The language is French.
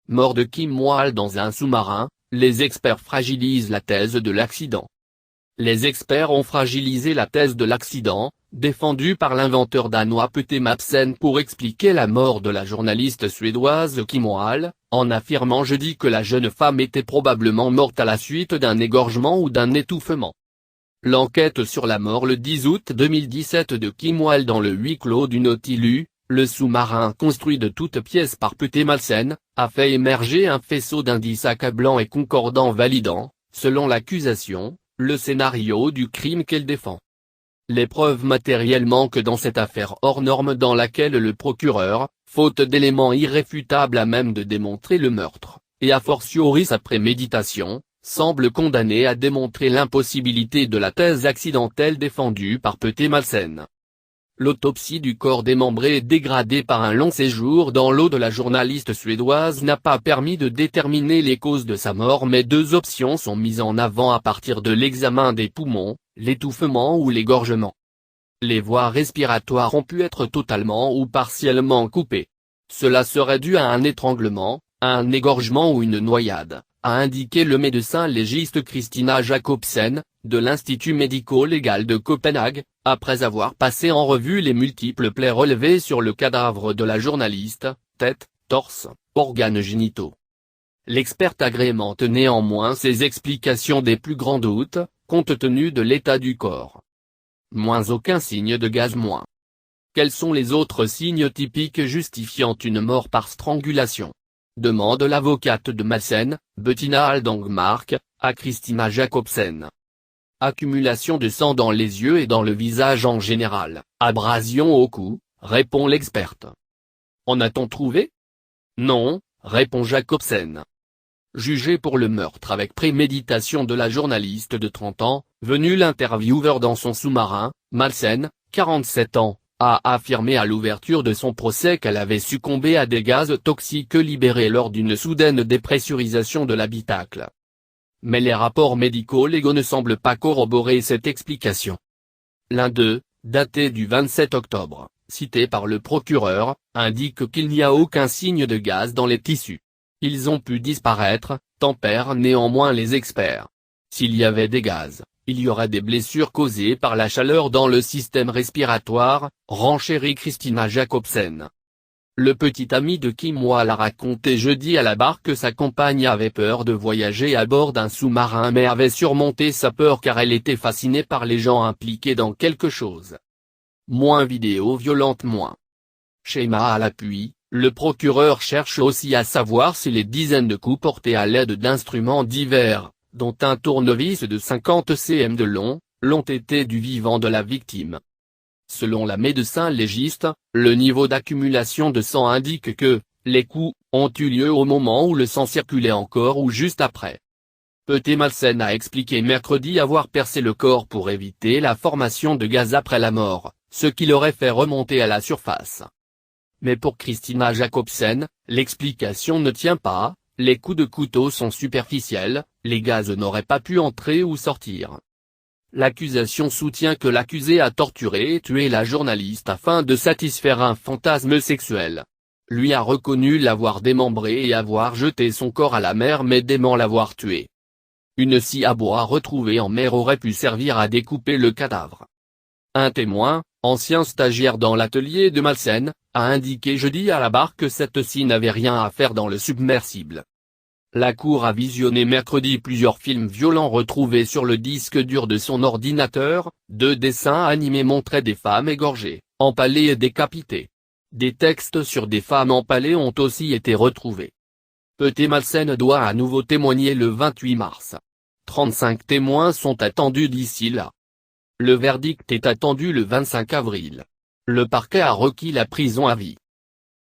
mort de Kim Wall dans un sous-marin, les experts fragilisent la thèse de l'accident. Les experts ont fragilisé la thèse de l'accident, défendue par l'inventeur danois Peter Madsen pour expliquer la mort de la journaliste suédoise Kim Wall, en affirmant jeudi que la jeune femme était probablement morte à la suite d'un égorgement ou d'un étouffement. L'enquête sur la mort le 10 août 2017 de Kim Wall dans le huis clos du Nautilus, le sous-marin construit de toutes pièces par Peter Madsen, a fait émerger un faisceau d'indices accablants et concordants validant, selon l'accusation, le scénario du crime qu'elle défend. Les preuves matérielles manquent dans cette affaire hors norme dans laquelle le procureur, faute d'éléments irréfutables à même de démontrer le meurtre, et a fortiori sa préméditation, semble condamné à démontrer l'impossibilité de la thèse accidentelle défendue par Peter Madsen. L'autopsie du corps démembré et dégradé par un long séjour dans l'eau de la journaliste suédoise n'a pas permis de déterminer les causes de sa mort, mais deux options sont mises en avant à partir de l'examen des poumons, l'étouffement ou l'égorgement. Les voies respiratoires ont pu être totalement ou partiellement coupées. Cela serait dû à un étranglement, à un égorgement ou une noyade, a indiqué le médecin légiste Christina Jacobsen, de l'Institut médico-légal de Copenhague, après avoir passé en revue les multiples plaies relevées sur le cadavre de la journaliste, tête, torse, organes génitaux. L'experte agrémente néanmoins ses explications des plus grands doutes, compte tenu de l'état du corps. Aucun signe de gaz. Quels sont les autres signes typiques justifiant une mort par strangulation ? Demande l'avocate de Madsen, Bettina Aldangmark, à Christina Jacobsen. Accumulation de sang dans les yeux et dans le visage en général, abrasion au cou, répond l'experte. En a-t-on trouvé ? Non, répond Jacobsen. Jugé pour le meurtre avec préméditation de la journaliste de 30 ans, venue l'intervieweur dans son sous-marin, Madsen, 47 ans, a affirmé à l'ouverture de son procès qu'elle avait succombé à des gaz toxiques libérés lors d'une soudaine dépressurisation de l'habitacle. Mais les rapports médico-légaux ne semblent pas corroborer cette explication. L'un d'eux, daté du 27 octobre, cité par le procureur, indique qu'il n'y a aucun signe de gaz dans les tissus. Ils ont pu disparaître, tempèrent néanmoins les experts. S'il y avait des gaz, il y aurait des blessures causées par la chaleur dans le système respiratoire, renchérit Christina Jacobsen. Le petit ami de Kim Wall a raconté jeudi à la barre que sa compagne avait peur de voyager à bord d'un sous-marin mais avait surmonté sa peur car elle était fascinée par les gens impliqués dans quelque chose. Vidéo violente. Schéma à l'appui, le procureur cherche aussi à savoir si les dizaines de coups portés à l'aide d'instruments divers, dont un tournevis de 50 cm de long, l'ont été du vivant de la victime. Selon la médecin légiste, le niveau d'accumulation de sang indique que, les coups, ont eu lieu au moment où le sang circulait encore ou juste après. Peter Madsen a expliqué mercredi avoir percé le corps pour éviter la formation de gaz après la mort, ce qui l'aurait fait remonter à la surface. Mais pour Christina Jacobsen, l'explication ne tient pas, les coups de couteau sont superficiels, les gaz n'auraient pas pu entrer ou sortir. L'accusation soutient que l'accusé a torturé et tué la journaliste afin de satisfaire un fantasme sexuel. Lui a reconnu l'avoir démembré et avoir jeté son corps à la mer mais dément l'avoir tué. Une scie à bois retrouvée en mer aurait pu servir à découper le cadavre. Un témoin, ancien stagiaire dans l'atelier de Madsen, a indiqué jeudi à la barre que cette scie n'avait rien à faire dans le submersible. La cour a visionné mercredi plusieurs films violents retrouvés sur le disque dur de son ordinateur, 2 dessins animés montraient des femmes égorgées, empalées et décapitées. Des textes sur des femmes empalées ont aussi été retrouvés. Peter Madsen doit à nouveau témoigner le 28 mars. 35 témoins sont attendus d'ici là. Le verdict est attendu le 25 avril. Le parquet a requis la prison à vie.